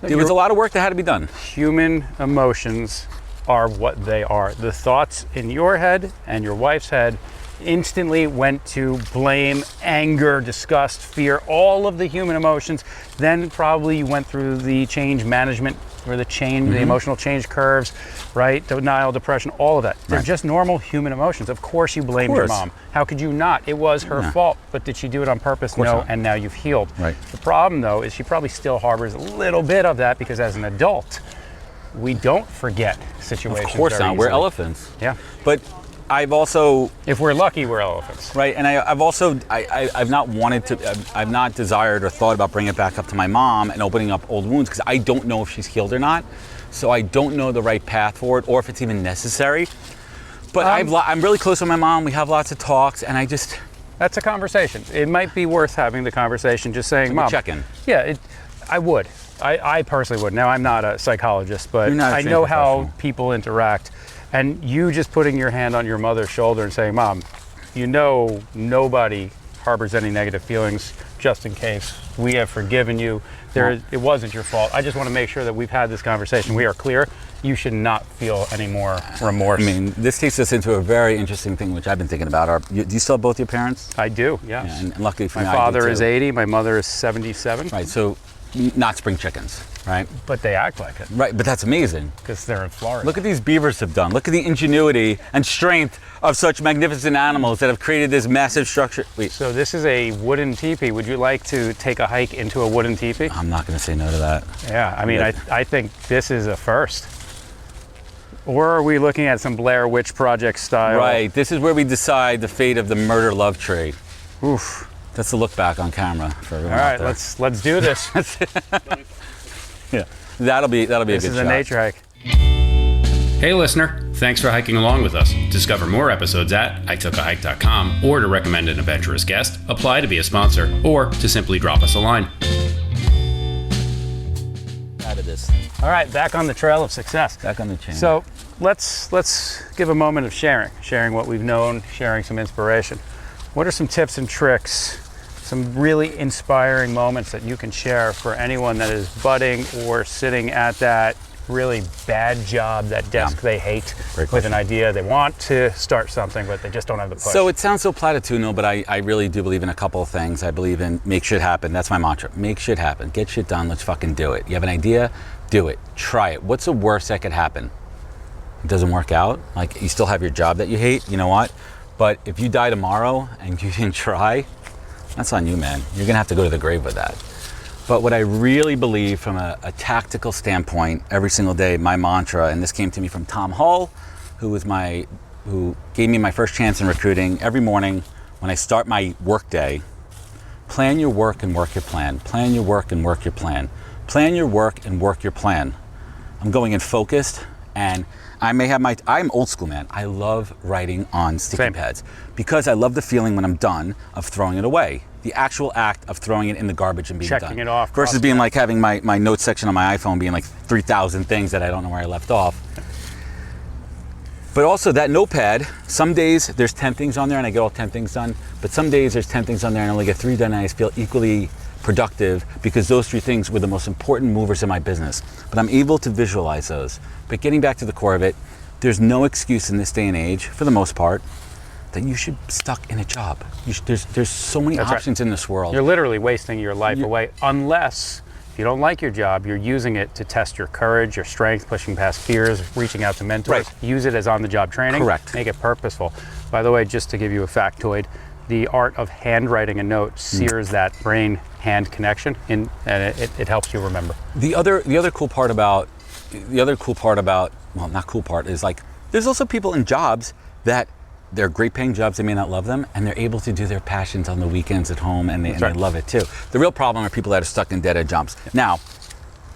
a lot of work that had to be done. Human emotions are what they are. The thoughts in your head and your wife's head instantly went to blame, anger, disgust, fear, all of the human emotions. Then probably you went through the change management, or the emotional change curves, right? Denial, depression, all of that. They're just normal human emotions. Of course you blamed your mom. How could you not? It was her fault. But did she do it on purpose? No, not. and now you've healed. Right. The problem, though, is she probably still harbors a little bit of that, because as an adult, we don't forget situations. Of course very not. We're easily. elephants. Yeah. But I've also, If we're lucky, we're elephants. right, and I've not desired or thought about bringing it back up to my mom and opening up old wounds because I don't know if she's healed or not. So I don't know the right path for it or if it's even necessary. But I'm really close with my mom. We have lots of talks, and That's a conversation. It might be worth having the conversation, just saying, Mom. check in. Yeah, I would. I personally would. Now, I'm not a psychologist, but You're not a I trained know how professional. people interact. And you just putting your hand on your mother's shoulder and saying, Mom, you know nobody harbors any negative feelings, just in case. We have forgiven you. It wasn't your fault. I just want to make sure that we've had this conversation. We are clear. You should not feel any more remorse. I mean, this takes us into a very interesting thing, which I've been thinking about. Do you still have both your parents? I do, yes. Yeah, and luckily for My me, I do father is too. 80, my mother is 77. Right, so not spring chickens, right? But they act like it Right, but that's amazing. because they're in Florida. Look at these beavers have done. Look at the ingenuity and strength of such magnificent animals that have created this massive structure. Wait, So this is a wooden teepee. Would you like to take a hike into a wooden teepee? I'm not going to say no to that. Yeah, I mean, I think this is a first. Or are we looking at some Blair Witch Project style? Right, this is where we decide the fate of the murder love tree. Oof. That's a look back on camera for everyone All out right, there. let's do this. Yeah, that'll be a good This is a shot. nature hike. Hey listener, thanks for hiking along with us. Discover more episodes at itookahike.com, or to recommend an adventurous guest, apply to be a sponsor, or to simply drop us a line. Out of this, All right, back on the trail of success. back on the chain. So let's give a moment of sharing what we've known, sharing some inspiration. What are some tips and tricks, some really inspiring moments that you can share for anyone that is budding or sitting at that really bad job, that desk they hate, Great with question. an idea they want to start something, but they just don't have the push? So it sounds so platitudinal, but I really do believe in a couple of things. I believe in make shit happen. That's my mantra. Make shit happen. Get shit done. Let's fucking do it. You have an idea? Do it. Try it. What's the worst that could happen? It doesn't work out. Like, you still have your job that you hate. You know what? But if you die tomorrow and you didn't try, that's on you, man. You're going to have to go to the grave with that. But what I really believe from a tactical standpoint, every single day, my mantra, and this came to me from Tom Hull, who gave me my first chance in recruiting. Every morning when I start my work day, plan your work and work your plan. Plan your work and work your plan. Plan your work and work your plan. I'm going in focused, and I'm old school, man. I love writing on sticky Same. pads because I love the feeling when I'm done of throwing it away. The actual act of throwing it in the garbage and being Checking done. it off, Versus being like having my notes section on my iPhone being like 3,000 things that I don't know where I left off. But also that notepad, some days there's 10 things on there and I get all 10 things done. But some days there's 10 things on there and I only get 3 done and I feel equally productive because those 3 things were the most important movers in my business. But I'm able to visualize those. But getting back to the core of it, there's no excuse in this day and age, for the most part, that you should be stuck in a job. There's so many That's right. options in this world. You're literally wasting your life away, unless if you don't like your job, you're using it to test your courage, your strength, pushing past fears, reaching out to mentors. Right. Use it as on-the-job training. Correct. Make it purposeful. By the way, just to give you a factoid, the art of handwriting a note sears that brain-hand connection, and it helps you remember. The other cool part about, well, not cool part, is like, there's also people in jobs that they're great paying jobs, they may not love them, and they're able to do their passions on the weekends at home, and they love it too. The real problem are people that are stuck in dead-end jobs. Now,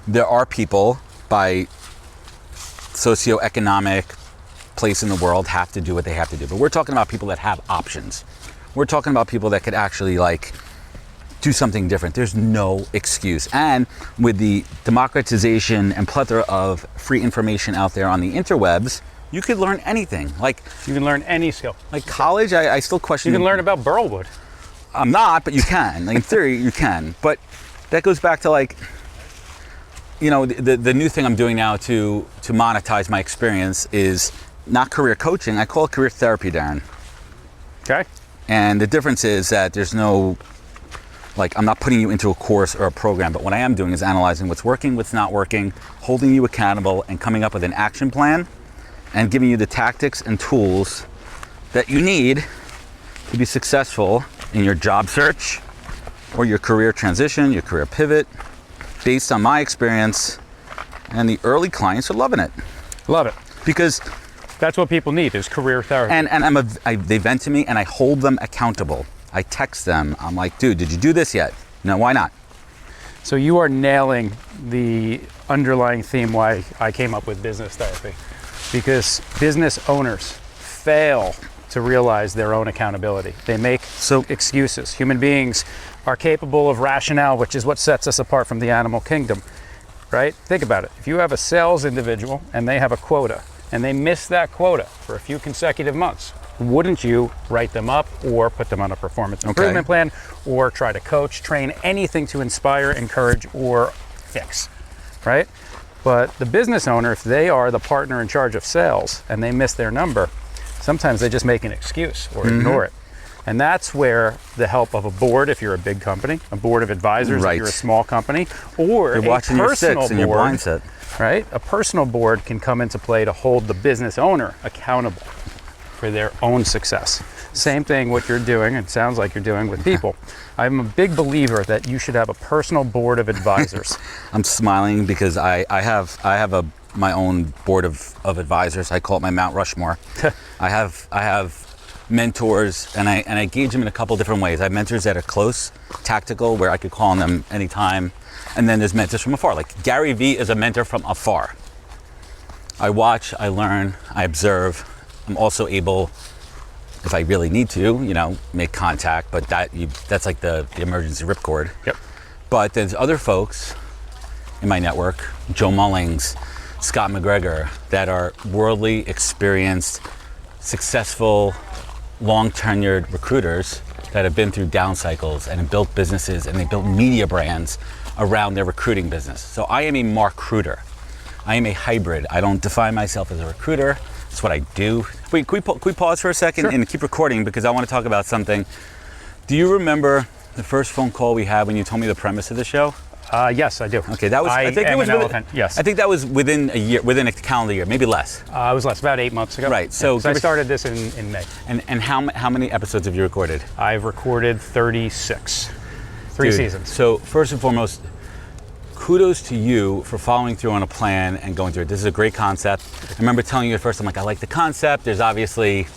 there are people by socioeconomic place in the world have to do what they have to do, but we're talking about people that have options. We're talking about people that could actually do something different. There's no excuse. And with the democratization and plethora of free information out there on the interwebs, you could learn anything. You can learn any skill. Like college, I still question. You can learn about burlwood. I'm not, but you can. In theory, you can. But that goes back to the new thing I'm doing now to monetize my experience is not career coaching. I call it career therapy, Darren. Okay. And the difference is that there's no, I'm not putting you into a course or a program, but what I am doing is analyzing what's working, what's not working, holding you accountable, and coming up with an action plan, and giving you the tactics and tools that you need to be successful in your job search or your career transition, your career pivot, based on my experience. And the early clients are loving it. Love it. Because That's what people need, is career therapy. And they vent to me and I hold them accountable. I text them. I'm like, dude, did you do this yet? No, why not? So you are nailing the underlying theme why I came up with business therapy. Because business owners fail to realize their own accountability. They make excuses. Human beings are capable of rationale, which is what sets us apart from the animal kingdom, right? Think about it. If you have a sales individual and they have a quota and they miss that quota for a few consecutive months, wouldn't you write them up or put them on a performance improvement plan or try to coach, train, anything to inspire, encourage, or fix, right? But the business owner, if they are the partner in charge of sales and they miss their number, sometimes they just make an excuse or ignore it. And that's where the help of a board, if you're a big company, a board of advisors, if you're a small company, or you're watching your six and your blind set, right? A personal board can come into play to hold the business owner accountable for their own success. Same thing what you're doing, it sounds like you're doing with people. I'm a big believer that you should have a personal board of advisors. I'm smiling because I have my own board of advisors. I call it my Mount Rushmore. I have mentors, and I gauge them in a couple different ways. I have mentors that are close, tactical, where I could call on them anytime. And then there's mentors from afar. Like Gary Vee is a mentor from afar. I watch, I learn, I observe. I'm also able, if I really need to, make contact, but that's like the emergency ripcord. Yep. But there's other folks in my network, Joe Mullings, Scott McGregor, that are worldly experienced, successful, long-tenured recruiters that have been through down cycles and have built businesses, and they built media brands around their recruiting business. So I am a mark-recruiter. I am a hybrid. I don't define myself as a recruiter. That's what I do. Wait, can we pause for a second and keep recording, because I want to talk about something. Do you remember the first phone call we had when you told me the premise of the show? Yes, I do. Okay, that was. I think it was Yes. I think that was within a year, within a calendar year, maybe less. It was less, about 8 months ago. Right. So I started this in May. And how many episodes have you recorded? I've recorded 36, three seasons. So first and foremost, kudos to you for following through on a plan and going through it. This is a great concept. I remember telling you at first, I'm like, I like the concept. There's obviously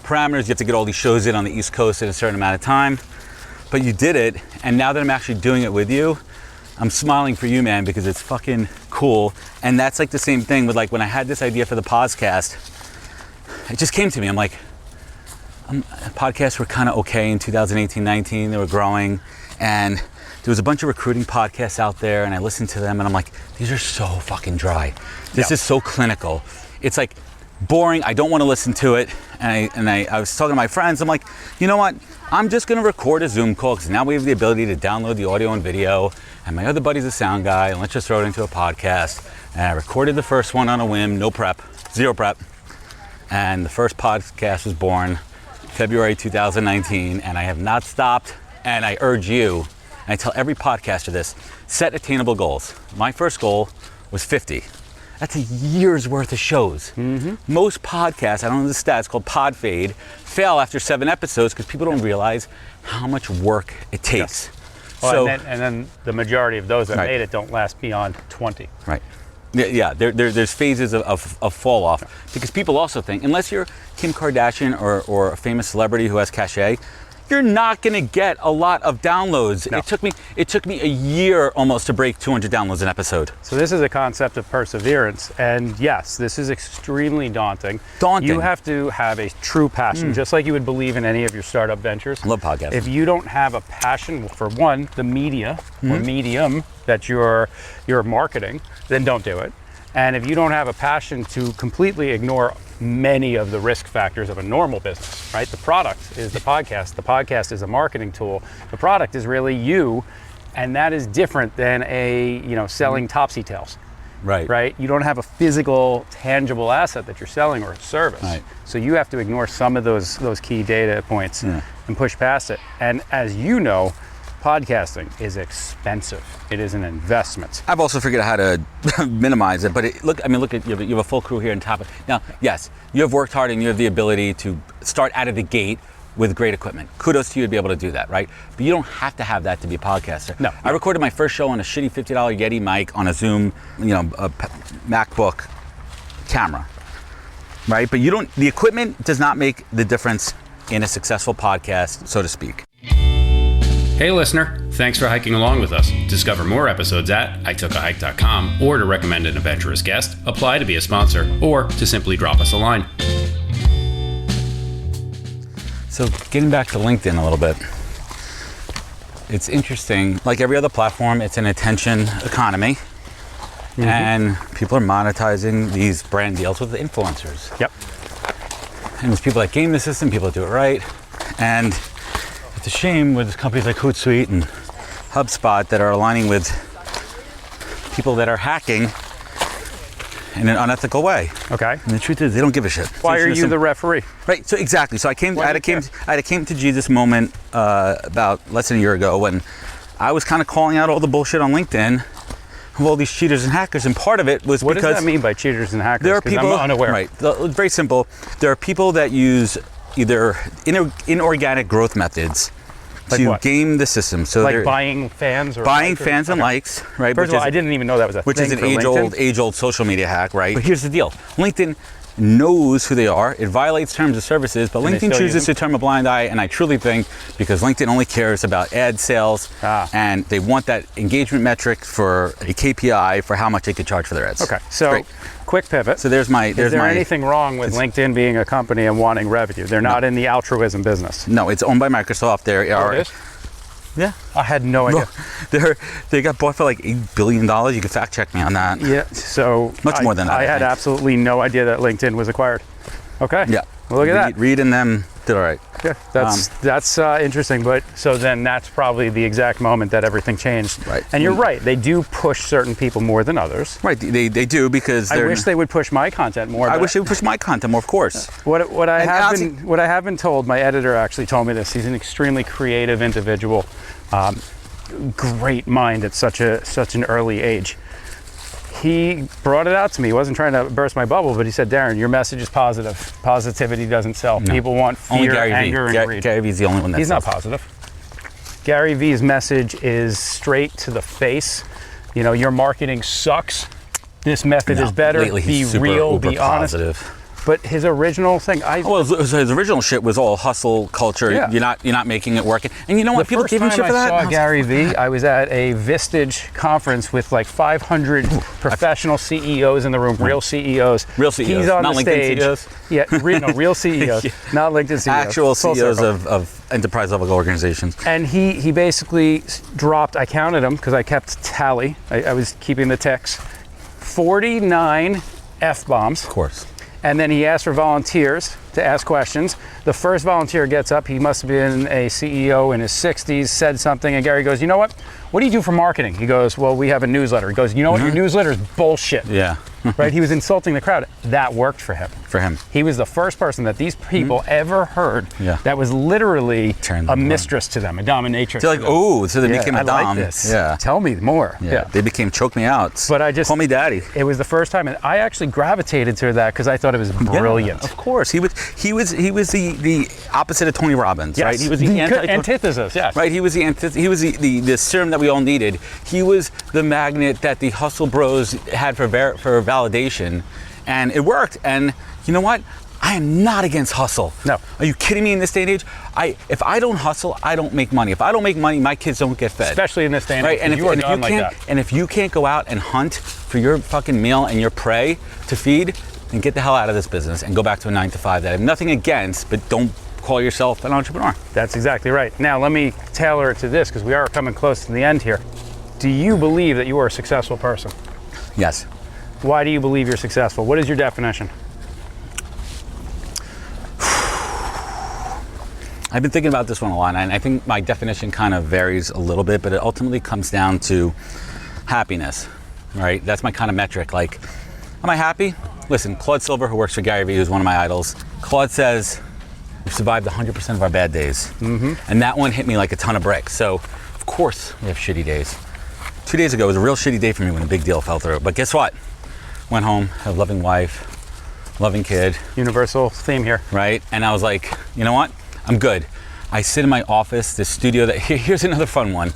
parameters. You have to get all these shows in on the East Coast in a certain amount of time. But you did it, and now that I'm actually doing it with you, I'm smiling for you, man, because it's fucking cool. And that's like the same thing with, like, when I had this idea for the podcast, it just came to me. I'm like, podcasts were kind of okay in 2018, 19. They were growing, and there was a bunch of recruiting podcasts out there, and I listened to them, and I'm like, these are so fucking dry. This is so clinical. It's like boring. I don't want to listen to it. And I was talking to my friends. I'm like, you know what? I'm just going to record a Zoom call, because now we have the ability to download the audio and video. And my other buddy's a sound guy, and let's just throw it into a podcast. And I recorded the first one on a whim, no prep, zero prep. And the first podcast was born February 2019, and I have not stopped. And I urge you, and I tell every podcaster this, set attainable goals. My first goal was 50. That's a year's worth of shows. Mm-hmm. Most podcasts, I don't know the stats, called pod fade, fail after 7 episodes because people don't realize how much work it takes. Yes. Well, and then the majority of those that made it don't last beyond 20. Right. Yeah, there's phases of fall off, because people also think, unless you're Kim Kardashian or a famous celebrity who has cachet, you're not going to get a lot of downloads. No. It took me a year almost to break 200 downloads an episode. So this is a concept of perseverance, and yes, this is extremely daunting. You have to have a true passion, just like you would believe in any of your startup ventures. I love podcasting. If you don't have a passion for one, the media or medium that you're marketing, then don't do it. And if you don't have a passion to completely ignore many of the risk factors of a normal business, right? The product is the podcast. The podcast is a marketing tool. The product is really you, and that is different than selling topsy-tails. Right? You don't have a physical, tangible asset that you're selling or a service. Right. So you have to ignore some of those key data points and push past it. And as you know, podcasting is expensive. It is an investment. I've also figured out how to minimize it, but look at you have a full crew here on top of. Now, yes, you have worked hard and you have the ability to start out of the gate with great equipment. Kudos to you to be able to do that, right? But you don't have to have that to be a podcaster. No. I recorded my first show on a shitty $50 Yeti mic on a Zoom, a MacBook camera. right? But the equipment does not make the difference in a successful podcast, so to speak. Hey listener, thanks for hiking along with us. Discover more episodes at itookahike.com, or to recommend an adventurous guest, apply to be a sponsor, or to simply drop us a line. So getting back to LinkedIn a little bit, it's interesting. Like every other platform, it's an attention economy, and people are monetizing these brand deals with the influencers. Yep. And there's people that game the system, people that do it right, and it's a shame with companies like Hootsuite and HubSpot that are aligning with people that are hacking in an unethical way. Okay. And the truth is, they don't give a shit. Why are you the referee? Right. So exactly. So I had a came to Jesus moment about less than a year ago when I was kind of calling out all the bullshit on LinkedIn of all these cheaters and hackers, and part of it was What because does that mean by cheaters and hackers? there are people. I'm unaware. Right. Very simple. There are people that use either inorganic growth methods Like to what? game the system. So Like they're buying fans or buying likes or- fans and okay. likes, right? First of all, I didn't even know that was a which thing is an for LinkedIn. age-old social media hack, right? But here's the deal: LinkedIn knows who they are. It violates terms of services, but And they LinkedIn still use chooses them? to turn a blind eye. And I truly think because LinkedIn only cares about ad sales, and they want that engagement metric for a KPI for how much they could charge for their ads. Okay, so Great. quick pivot. So there's my. Is there anything wrong with LinkedIn being a company and wanting revenue? They're not in the altruism business. No, it's owned by Microsoft. They are. It is? Yeah. I had no idea. They got bought for like $8 billion. You can fact check me on that. Yeah, so Much more than that, I I had think. absolutely no idea that LinkedIn was acquired. Okay. Yeah. Well, look at that. Reed and them did all right. Yeah, that's interesting. But so then that's probably the exact moment that everything changed. Right. And you're right. They do push certain people more than others. Right. They do because I they're. wish they would push my content more. I but wish they would push my content more, of course. What I And have been told, my editor actually told me this. He's an extremely creative individual, great mind at such an early age. He brought it out to me. He wasn't trying to burst my bubble, but he said, "Darren, your message is positive. Positivity doesn't sell. No. People want Only fear, Gary anger, V. and greed." Gary V's the only one that He's not sells. positive. Gary V's message is straight to the face. You know, your marketing sucks. This method No, is better. lately Be he's super, real. uber Be honest. positive. But his original thing, Well, his original shit was all hustle culture. Yeah. You're not making it work. And you know what? The People first give him time shit for that. I saw Gary V, I was at a Vistage conference with like 500 professional CEOs in the room, real CEOs. Real CEOs, He's on not the LinkedIn stage. CEOs? Yeah, real CEOs, not LinkedIn CEOs. Actual Full CEOs circle. of enterprise level organizations. And he basically dropped, I counted them because I kept tally. I was keeping the ticks. 49 F-bombs. Of course. And then he asked for volunteers to ask questions. The first volunteer gets up. He must have been a CEO in his 60s, said something, and Gary goes, "You know what? What do you do for marketing?" He goes, "Well, we have a newsletter." He goes, "You know what? Your newsletter is bullshit." Yeah. Right? He was insulting the crowd. That worked for him. For him. He was the first person that these people ever heard Yeah. that was literally Turned a them on. mistress to them, a dominatrix. They're like, to them. oh, so they Yeah, became a I dom. like this. Yeah. Tell me more. Yeah. They became choke me out. But I just call me daddy. It was the first time, and I actually gravitated to that because I thought it was brilliant. Yeah, of course. He was the opposite of Tony Robbins, Yes. right? He was the antithesis. Yes. Right, he was the serum that we all needed. He was the magnet that the hustle bros had for validation, and it worked. And you know what? I am not against hustle. No. Are you kidding me? In this day and age, if I don't hustle, I don't make money. If I don't make money, my kids don't get fed. Especially in this day and right? age. And you are done like that. And if you can't go out and hunt for your fucking meal and your prey to feed, then get the hell out of this business and go back to a 9-to-5 that I have nothing against, but don't call yourself an entrepreneur. That's exactly right. Now let me tailor it to this because we are coming close to the end here. Do you believe that you are a successful person? Yes. Why do you believe you're successful? What is your definition? I've been thinking about this one a lot, and I think my definition kind of varies a little bit, but it ultimately comes down to happiness, right? That's my kind of metric. Like, am I happy? Listen, Claude Silver, who works for Gary Vee, who's one of my idols, Claude says, we've survived 100% of our bad days. And that one hit me like a ton of bricks. So, of course, we have shitty days. 2 days ago was a real shitty day for me when a big deal fell through. But guess what? Went home, had a loving wife, loving kid. Universal theme here. Right? And I was like, you know what? I'm good. I sit in my office, this studio here's another fun one.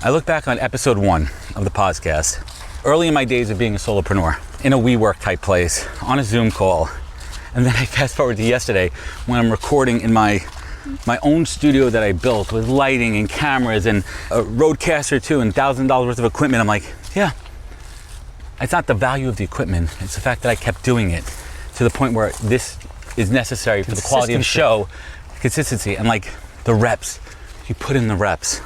I look back on episode 1 of the podcast, early in my days of being a solopreneur, in a WeWork type place, on a Zoom call. And then I fast forward to yesterday when I'm recording in my own studio that I built with lighting and cameras and a Rodecaster too and $1,000 worth of equipment. I'm like, yeah, it's not the value of the equipment. It's the fact that I kept doing it to the point where this is necessary for the quality of the show, consistency, and like the reps. You put in the reps.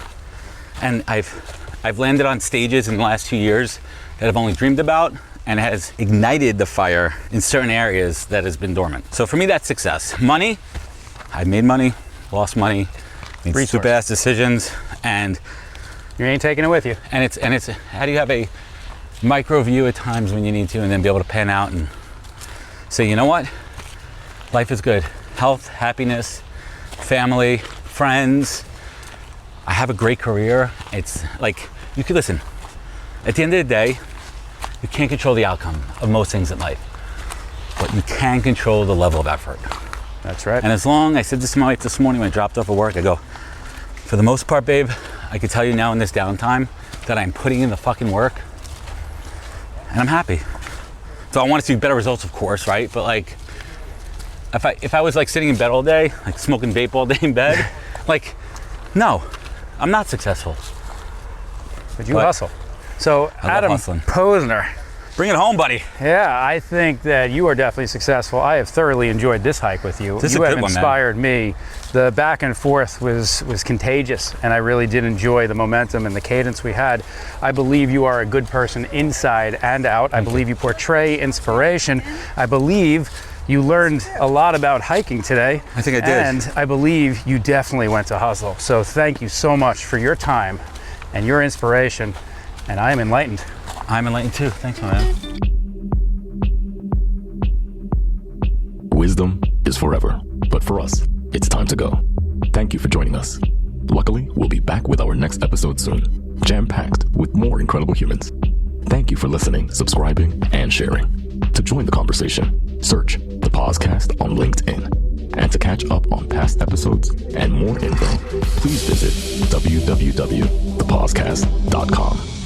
And I've landed on stages in the last 2 years that I've only dreamed about, and it has ignited the fire in certain areas that has been dormant. So for me, that's success. Money, I've made money, lost money, made stupid ass decisions, and You ain't taking it with you. And it's how do you have a micro view at times when you need to, and then be able to pan out and say, you know what? Life is good. Health, happiness, family, friends. I have a great career. It's like, you could listen. At the end of the day, you can't control the outcome of most things in life, but you can control the level of effort. That's right. And as long, I said this to my wife this morning when I dropped off of work, I go, for the most part, babe, I can tell you now in this downtime that I'm putting in the fucking work and I'm happy. So I want to see better results, of course, right? But like, if I was like sitting in bed all day, like smoking vape all day in bed, like, no, I'm not successful. But you hustle. So Adam Posner. Bring it home, buddy. Yeah, I think that you are definitely successful. I have thoroughly enjoyed this hike with you. This is you a have good one, inspired me. The back and forth was contagious, and I really did enjoy the momentum and the cadence we had. I believe you are a good person inside and out. I believe you portray inspiration. I believe you learned a lot about hiking today. I think I did. And I believe you definitely went to hustle. So thank you so much for your time and your inspiration, and I am enlightened. I'm enlightened too. Thanks, my man. Wisdom is forever, but for us, it's time to go. Thank you for joining us. Luckily, we'll be back with our next episode soon, jam-packed with more incredible humans. Thank you for listening, subscribing, and sharing. To join the conversation, search the Podcast on LinkedIn. And to catch up on past episodes and more info, please visit www.thepodcast.com.